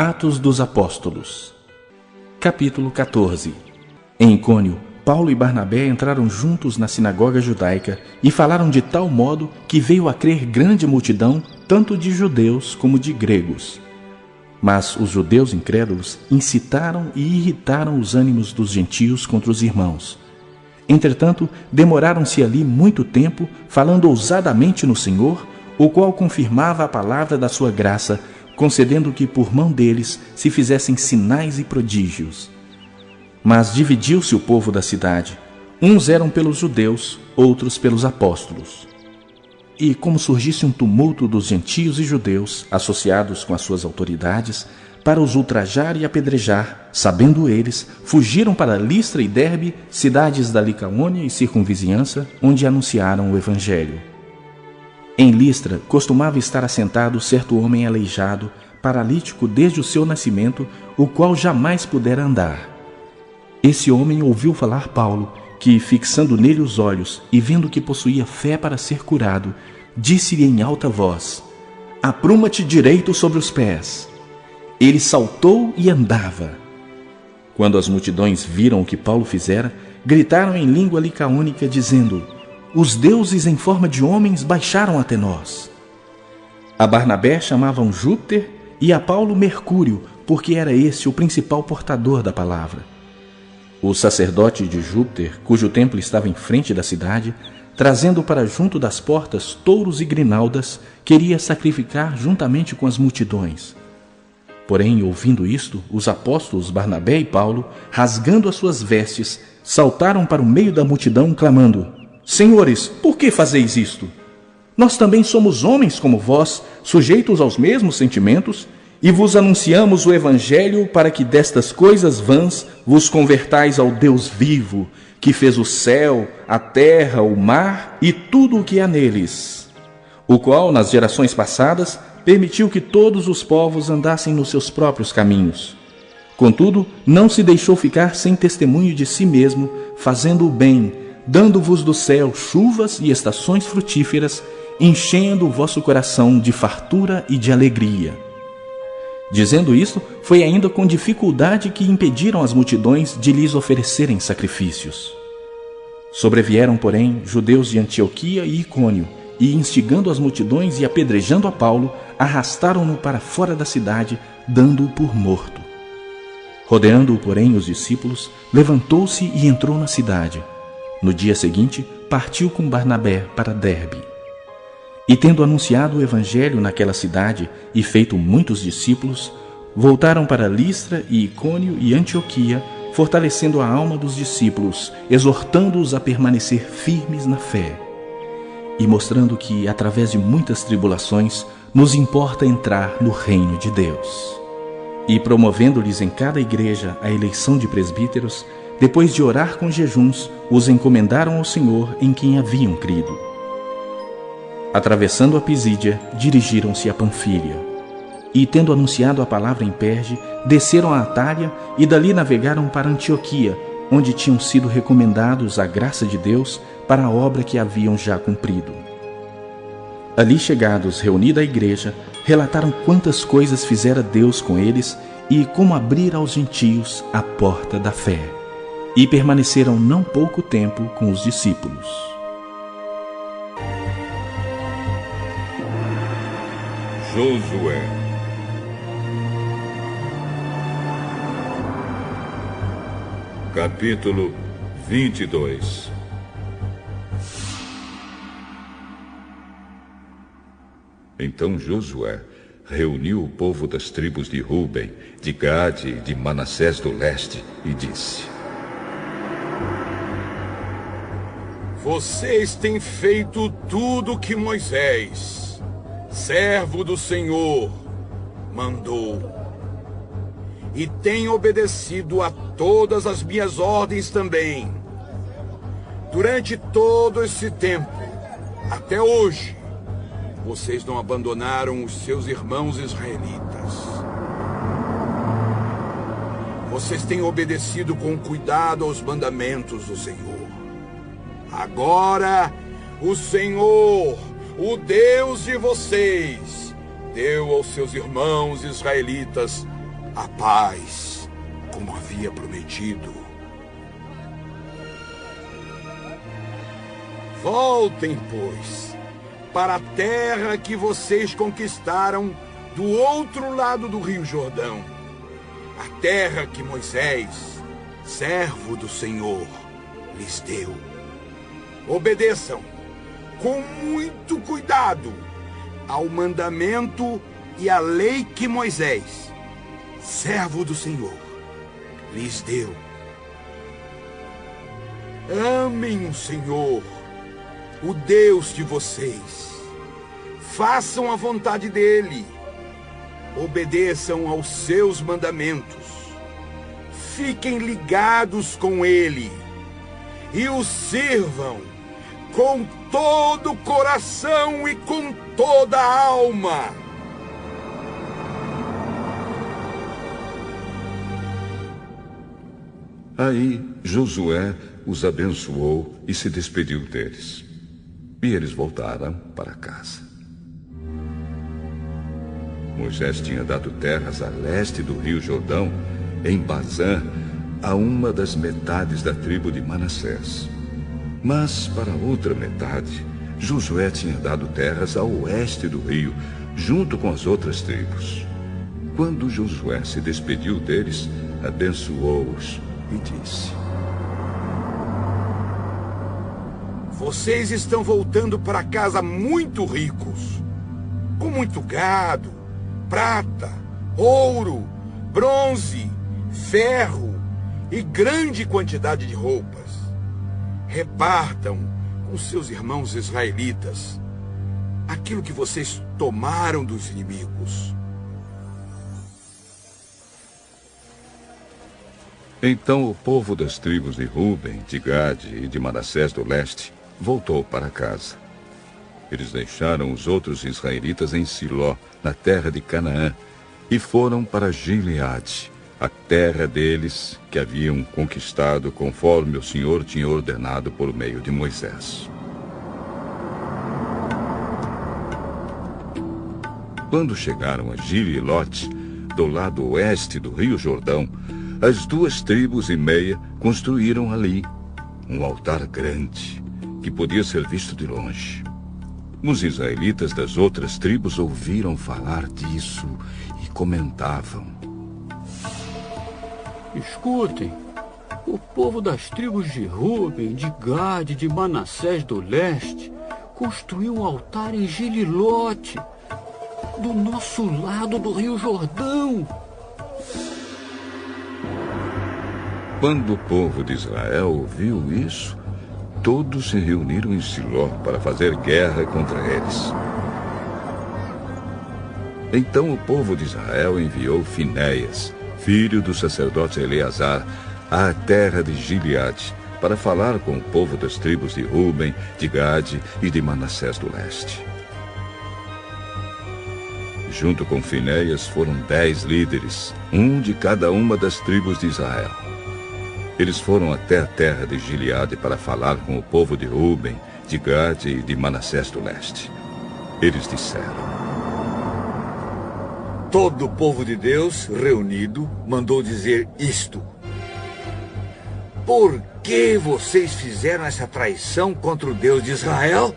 Atos dos Apóstolos. Capítulo 14. Em Icônio, Paulo e Barnabé entraram juntos na sinagoga judaica e falaram de tal modo que veio a crer grande multidão, tanto de judeus como de gregos. Mas os judeus incrédulos incitaram e irritaram os ânimos dos gentios contra os irmãos. Entretanto, demoraram-se ali muito tempo, falando ousadamente no Senhor, o qual confirmava a palavra da sua graça, concedendo que por mão deles se fizessem sinais e prodígios. Mas dividiu-se o povo da cidade. Uns eram pelos judeus, outros pelos apóstolos. E como surgisse um tumulto dos gentios e judeus, associados com as suas autoridades, para os ultrajar e apedrejar, sabendo eles, fugiram para Listra e Derbe, cidades da Licaônia e circunvizinhança, onde anunciaram o evangelho. Em Listra costumava estar assentado certo homem aleijado, paralítico desde o seu nascimento, o qual jamais pudera andar. Esse homem ouviu falar Paulo, que, fixando nele os olhos e vendo que possuía fé para ser curado, disse-lhe em alta voz: "Apruma-te direito sobre os pés." Ele saltou e andava. Quando as multidões viram o que Paulo fizera, gritaram em língua licaônica, dizendo: "Os deuses em forma de homens baixaram até nós." A Barnabé chamavam Júpiter e a Paulo Mercúrio, porque era esse o principal portador da palavra. O sacerdote de Júpiter, cujo templo estava em frente da cidade, trazendo para junto das portas touros e grinaldas, queria sacrificar juntamente com as multidões. Porém, ouvindo isto, os apóstolos Barnabé e Paulo, rasgando as suas vestes, saltaram para o meio da multidão, clamando: "Senhores, por que fazeis isto? Nós também somos homens como vós, sujeitos aos mesmos sentimentos, e vos anunciamos o Evangelho para que destas coisas vãs vos convertais ao Deus vivo, que fez o céu, a terra, o mar e tudo o que há neles, o qual, nas gerações passadas, permitiu que todos os povos andassem nos seus próprios caminhos. Contudo, não se deixou ficar sem testemunho de si mesmo, fazendo o bem, dando-vos do céu chuvas e estações frutíferas, enchendo o vosso coração de fartura e de alegria." Dizendo isto, foi ainda com dificuldade que impediram as multidões de lhes oferecerem sacrifícios. Sobrevieram, porém, judeus de Antioquia e Icônio, e, instigando as multidões e apedrejando a Paulo, arrastaram-no para fora da cidade, dando-o por morto. Rodeando-o, porém, os discípulos, levantou-se e entrou na cidade. No dia seguinte, partiu com Barnabé para Derbe. E tendo anunciado o evangelho naquela cidade e feito muitos discípulos, voltaram para Listra e Icônio e Antioquia, fortalecendo a alma dos discípulos, exortando-os a permanecer firmes na fé, e mostrando que, através de muitas tribulações, nos importa entrar no reino de Deus. E promovendo-lhes em cada igreja a eleição de presbíteros, depois de orar com jejuns, os encomendaram ao Senhor em quem haviam crido. Atravessando a Pisídia, dirigiram-se a Panfília. E, tendo anunciado a palavra em Perge, desceram a Atália e dali navegaram para Antioquia, onde tinham sido recomendados à graça de Deus para a obra que haviam já cumprido. Ali chegados, reunida a igreja, relataram quantas coisas fizera Deus com eles e como abrir aos gentios a porta da fé. E permaneceram não pouco tempo com os discípulos. Josué. Capítulo 22. Então Josué reuniu o povo das tribos de Ruben, de Gade e de Manassés do leste e disse: "Vocês têm feito tudo o que Moisés, servo do Senhor, mandou, e têm obedecido a todas as minhas ordens também. Durante todo esse tempo, até hoje, vocês não abandonaram os seus irmãos israelitas. Vocês têm obedecido com cuidado aos mandamentos do Senhor. Agora, o Senhor, o Deus de vocês, deu aos seus irmãos israelitas a paz, como havia prometido. Voltem, pois, para a terra que vocês conquistaram do outro lado do Rio Jordão, a terra que Moisés, servo do Senhor, lhes deu. Obedeçam com muito cuidado ao mandamento e à lei que Moisés, servo do Senhor, lhes deu. Amem o Senhor, o Deus de vocês. Façam a vontade dele. Obedeçam aos seus mandamentos. Fiquem ligados com ele e o sirvam com todo o coração e com toda a alma. Aí Josué os abençoou e se despediu deles. E eles voltaram para casa. Moisés tinha dado terras a leste do rio Jordão, em Bazã, a uma das metades da tribo de Manassés. Mas para a outra metade, Josué tinha dado terras a oeste do rio, junto com as outras tribos. Quando Josué se despediu deles, abençoou-os e disse: Vocês estão voltando para casa muito ricos, com muito gado, prata, ouro, bronze, ferro e grande quantidade de roupas. Repartam com seus irmãos israelitas aquilo que vocês tomaram dos inimigos. Então o povo das tribos de Ruben, de Gade e de Manassés do leste voltou para casa. Eles deixaram os outros israelitas em Siló, na terra de Canaã, e foram para Gileade, a terra deles que haviam conquistado conforme o Senhor tinha ordenado por meio de Moisés. Quando chegaram a Gilelote, do lado oeste do rio Jordão, as 2 tribos e meia construíram ali um altar grande, que podia ser visto de longe. Os israelitas das outras tribos ouviram falar disso e comentavam: Escutem, o povo das tribos de Ruben, de Gade, de Manassés do leste, construiu um altar em Gililote, do nosso lado do rio Jordão. Quando o povo de Israel ouviu isso, todos se reuniram em Siló para fazer guerra contra eles. Então o povo de Israel enviou Finéias, filho do sacerdote Eleazar, à terra de Gileade, para falar com o povo das tribos de Ruben, de Gade e de Manassés do leste. Junto com Finéias foram 10 líderes, um de cada uma das tribos de Israel. Eles foram até a terra de Gileade para falar com o povo de Ruben, de Gade e de Manassés do leste. Eles disseram: Todo o povo de Deus reunido mandou dizer isto: Por que vocês fizeram essa traição contra o Deus de Israel?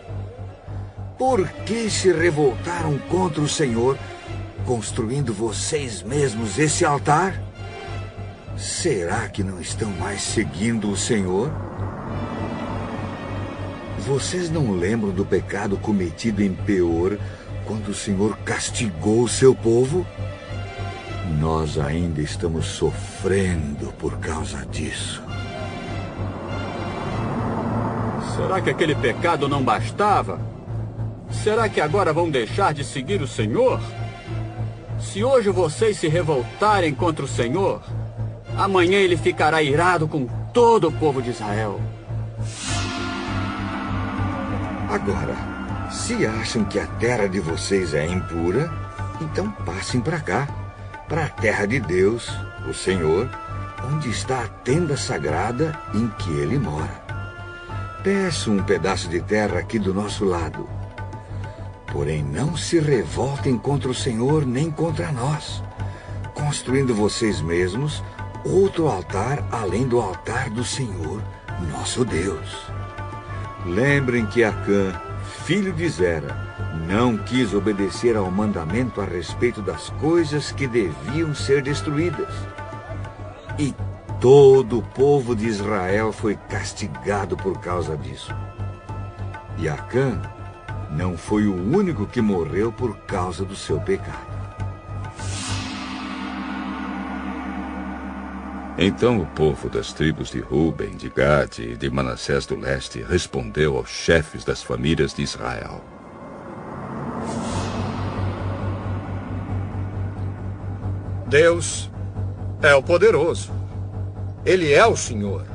Por que se revoltaram contra o Senhor, construindo vocês mesmos esse altar? Será que não estão mais seguindo o Senhor? Vocês não lembram do pecado cometido em Peor, quando o Senhor castigou o seu povo? Nós ainda estamos sofrendo por causa disso. Será que aquele pecado não bastava? Será que agora vão deixar de seguir o Senhor? Se hoje vocês se revoltarem contra o Senhor, amanhã ele ficará irado com todo o povo de Israel. Agora, se acham que a terra de vocês é impura, então passem para cá, para a terra de Deus, o Senhor, onde está a tenda sagrada em que ele mora. Peçam um pedaço de terra aqui do nosso lado. Porém, não se revoltem contra o Senhor nem contra nós. Com construindo vocês mesmos outro altar além do altar do Senhor, nosso Deus. Lembrem que Acã, filho de Zera, não quis obedecer ao mandamento a respeito das coisas que deviam ser destruídas. E todo o povo de Israel foi castigado por causa disso. E Acã não foi o único que morreu por causa do seu pecado. Então o povo das tribos de Ruben, de Gade e de Manassés do leste respondeu aos chefes das famílias de Israel: Deus é o poderoso. Ele é o Senhor.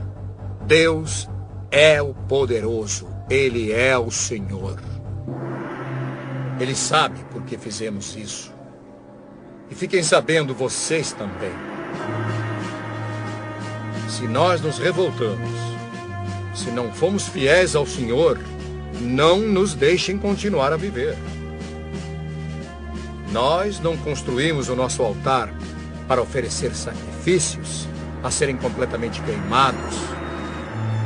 Deus é o poderoso. Ele é o Senhor. Ele sabe por que fizemos isso. E fiquem sabendo vocês também. Se nós nos revoltamos, se não fomos fiéis ao Senhor, não nos deixem continuar a viver. Nós não construímos o nosso altar para oferecer sacrifícios a serem completamente queimados,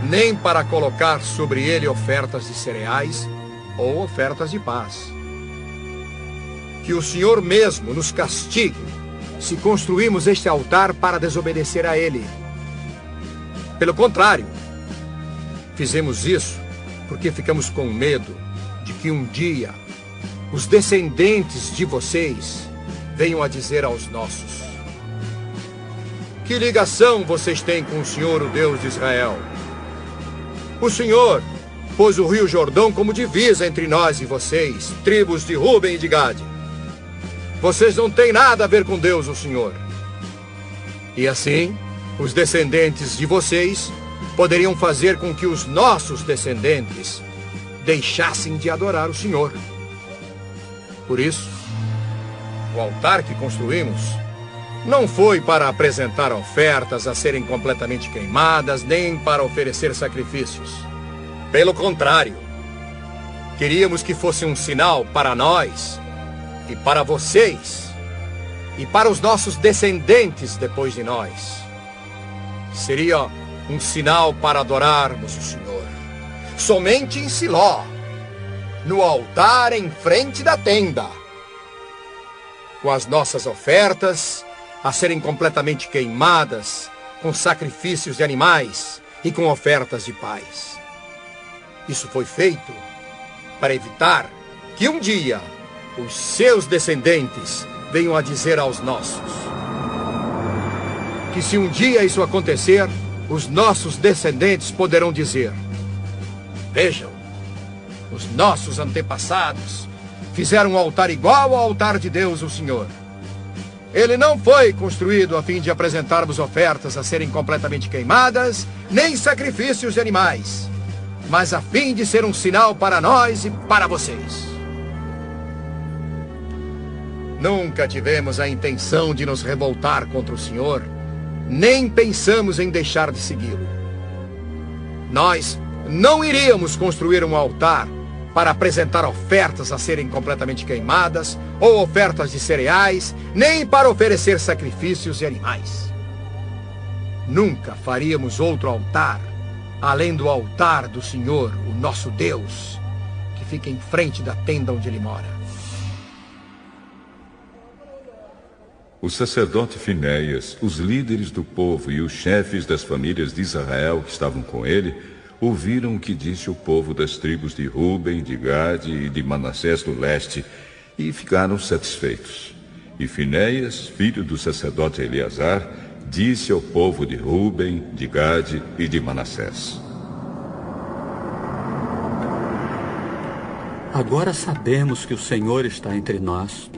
nem para colocar sobre ele ofertas de cereais ou ofertas de paz. Que o Senhor mesmo nos castigue se construímos este altar para desobedecer a ele. Pelo contrário, fizemos isso porque ficamos com medo de que um dia os descendentes de vocês venham a dizer aos nossos: que ligação vocês têm com o Senhor, o Deus de Israel? O Senhor pôs o rio Jordão como divisa entre nós e vocês, tribos de Ruben e de Gade. Vocês não têm nada a ver com Deus, o Senhor. E assim, os descendentes de vocês poderiam fazer com que os nossos descendentes deixassem de adorar o Senhor. Por isso, o altar que construímos não foi para apresentar ofertas a serem completamente queimadas, nem para oferecer sacrifícios. Pelo contrário, queríamos que fosse um sinal para nós e para vocês e para os nossos descendentes depois de nós. Seria um sinal para adorarmos o Senhor somente em Siló, no altar em frente da tenda, com as nossas ofertas a serem completamente queimadas, com sacrifícios de animais e com ofertas de paz. Isso foi feito para evitar que um dia os seus descendentes venham a dizer aos nossos que, se um dia isso acontecer, os nossos descendentes poderão dizer: vejam, os nossos antepassados fizeram um altar igual ao altar de Deus, o Senhor. Ele não foi construído a fim de apresentarmos ofertas a serem completamente queimadas, nem sacrifícios de animais, mas a fim de ser um sinal para nós e para vocês. Nunca tivemos a intenção de nos revoltar contra o Senhor, nem pensamos em deixar de segui-lo. Nós não iríamos construir um altar para apresentar ofertas a serem completamente queimadas, ou ofertas de cereais, nem para oferecer sacrifícios de animais. Nunca faríamos outro altar, além do altar do Senhor, o nosso Deus, que fica em frente da tenda onde ele mora. O sacerdote Finéias, os líderes do povo e os chefes das famílias de Israel que estavam com ele, ouviram o que disse o povo das tribos de Ruben, de Gade e de Manassés do leste, e ficaram satisfeitos. E Finéias, filho do sacerdote Eleazar, disse ao povo de Ruben, de Gade e de Manassés: Agora sabemos que o Senhor está entre nós,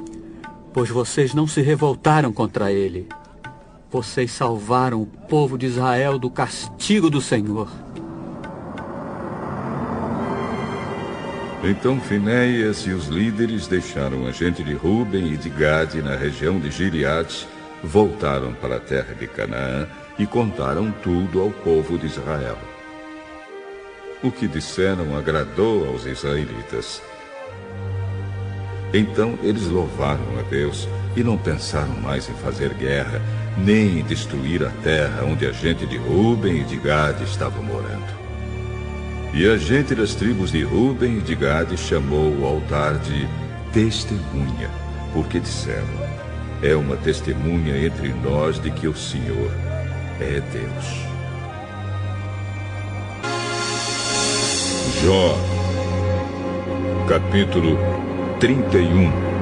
pois vocês não se revoltaram contra ele. Vocês salvaram o povo de Israel do castigo do Senhor. Então Finéias e os líderes deixaram a gente de Ruben e de Gade na região de Gileade, voltaram para a terra de Canaã e contaram tudo ao povo de Israel. O que disseram agradou aos israelitas. Então eles louvaram a Deus, e não pensaram mais em fazer guerra, nem em destruir a terra onde a gente de Ruben e de Gade estava morando. E a gente das tribos de Ruben e de Gade chamou o altar de Testemunha, porque disseram: é uma testemunha entre nós de que o Senhor é Deus. Jó, capítulo 31.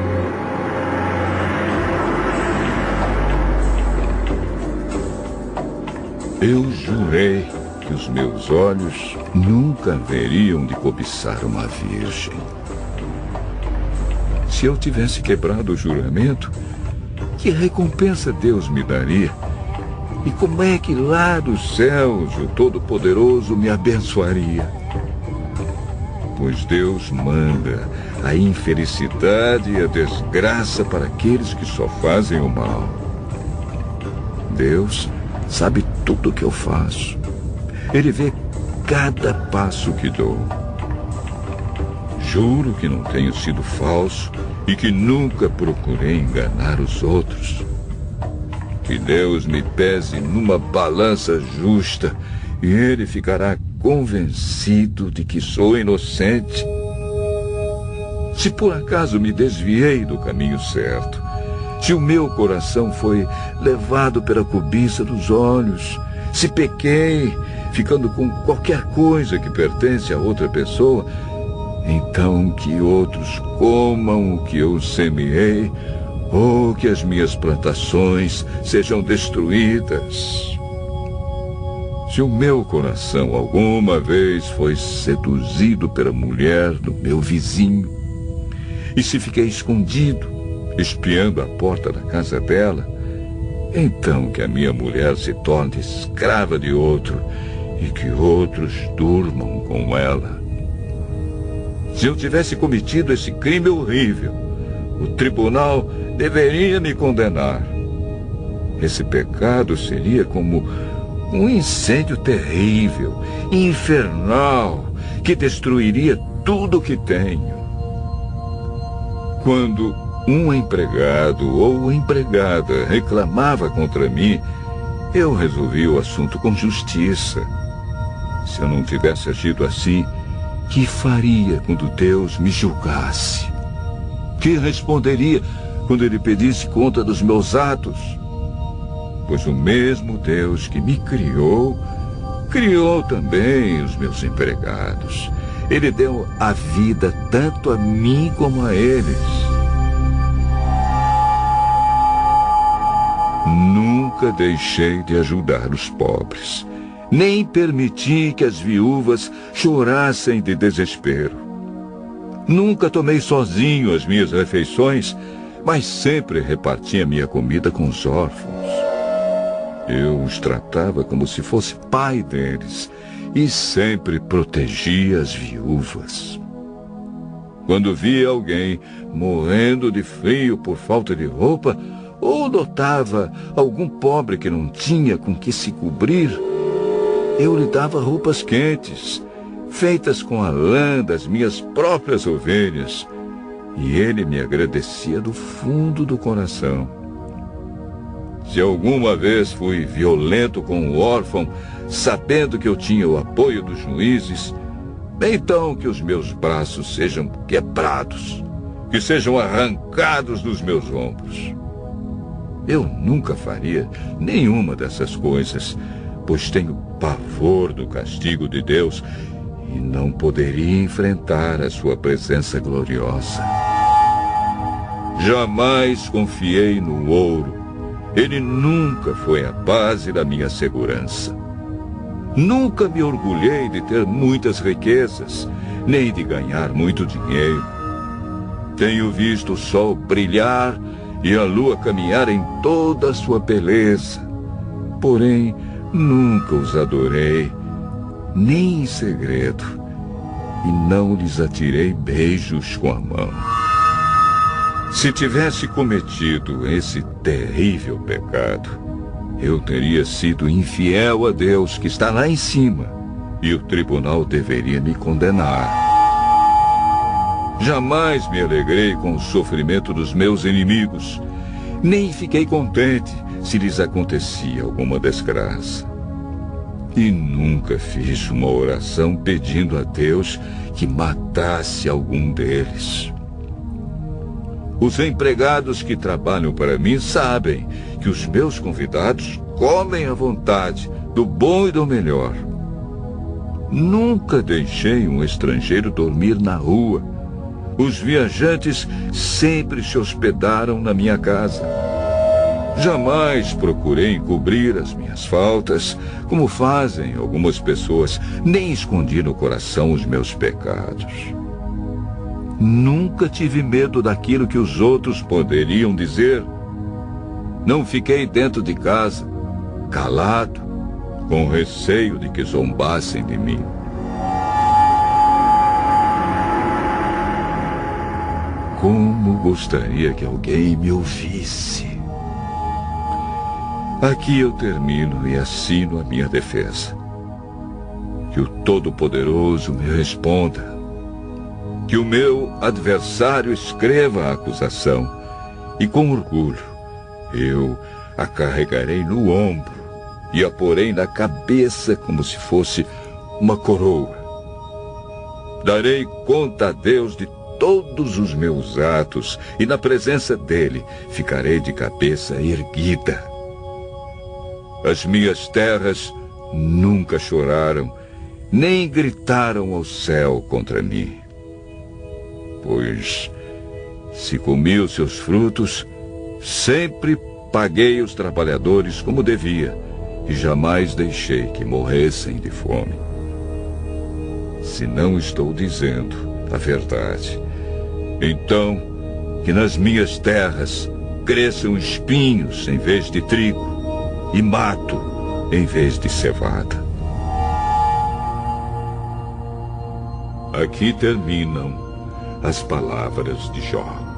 Eu jurei que os meus olhos nunca veriam de cobiçar uma virgem. Se eu tivesse quebrado o juramento, que recompensa Deus me daria? E como é que lá dos céus o Todo-Poderoso me abençoaria? Pois Deus manda a infelicidade e a desgraça para aqueles que só fazem o mal. Deus sabe tudo o que eu faço. Ele vê cada passo que dou. Juro que não tenho sido falso e que nunca procurei enganar os outros. Que Deus me pese numa balança justa e Ele ficará convencido de que sou inocente. Se por acaso me desviei do caminho certo, se o meu coração foi levado pela cobiça dos olhos, se pequei, ficando com qualquer coisa que pertence a outra pessoa, então que outros comam o que eu semeei, ou que as minhas plantações sejam destruídas. Se o meu coração alguma vez foi seduzido pela mulher do meu vizinho, e se fiquei escondido, espiando a porta da casa dela, então que a minha mulher se torne escrava de outro e que outros durmam com ela. Se eu tivesse cometido esse crime horrível, o tribunal deveria me condenar. Esse pecado seria como um incêndio terrível, infernal, que destruiria tudo o que tenho. Quando um empregado ou empregada reclamava contra mim, eu resolvi o assunto com justiça. Se eu não tivesse agido assim, que faria quando Deus me julgasse? Que responderia quando Ele pedisse conta dos meus atos? Pois o mesmo Deus que me criou, criou também os meus empregados. Ele deu a vida tanto a mim como a eles. Nunca deixei de ajudar os pobres, nem permiti que as viúvas chorassem de desespero. Nunca tomei sozinho as minhas refeições, mas sempre reparti a minha comida com os órfãos. Eu os tratava como se fosse pai deles e sempre protegia as viúvas. Quando via alguém morrendo de frio por falta de roupa, ou notava algum pobre que não tinha com que se cobrir, eu lhe dava roupas quentes, feitas com a lã das minhas próprias ovelhas, e ele me agradecia do fundo do coração. Se alguma vez fui violento com o órfão, sabendo que eu tinha o apoio dos juízes, então que os meus braços sejam quebrados, que sejam arrancados dos meus ombros. Eu nunca faria nenhuma dessas coisas, pois tenho pavor do castigo de Deus e não poderia enfrentar a sua presença gloriosa. Jamais confiei no ouro. Ele nunca foi a base da minha segurança. Nunca me orgulhei de ter muitas riquezas, nem de ganhar muito dinheiro. Tenho visto o sol brilhar e a lua caminhar em toda a sua beleza. Porém, nunca os adorei, nem em segredo, e não lhes atirei beijos com a mão. Se tivesse cometido esse terrível pecado, eu teria sido infiel a Deus que está lá em cima, e o tribunal deveria me condenar. Jamais me alegrei com o sofrimento dos meus inimigos, nem fiquei contente se lhes acontecia alguma desgraça. E nunca fiz uma oração pedindo a Deus que matasse algum deles. Os empregados que trabalham para mim sabem que os meus convidados comem à vontade, do bom e do melhor. Nunca deixei um estrangeiro dormir na rua. Os viajantes sempre se hospedaram na minha casa. Jamais procurei encobrir as minhas faltas, como fazem algumas pessoas, nem escondi no coração os meus pecados. Nunca tive medo daquilo que os outros poderiam dizer. Não fiquei dentro de casa, calado, com receio de que zombassem de mim. Como gostaria que alguém me ouvisse. Aqui eu termino e assino a minha defesa. Que o Todo-Poderoso me responda. Que o meu adversário escreva a acusação. E com orgulho eu a carregarei no ombro e a porei na cabeça como se fosse uma coroa. Darei conta a Deus de todos os meus atos e na presença dele ficarei de cabeça erguida. As minhas terras nunca choraram, nem gritaram ao céu contra mim. Pois, se comi os seus frutos, sempre paguei os trabalhadores como devia e jamais deixei que morressem de fome. Se não estou dizendo a verdade, então que nas minhas terras cresçam espinhos em vez de trigo, e mato em vez de cevada. Aqui terminam as palavras de Jó.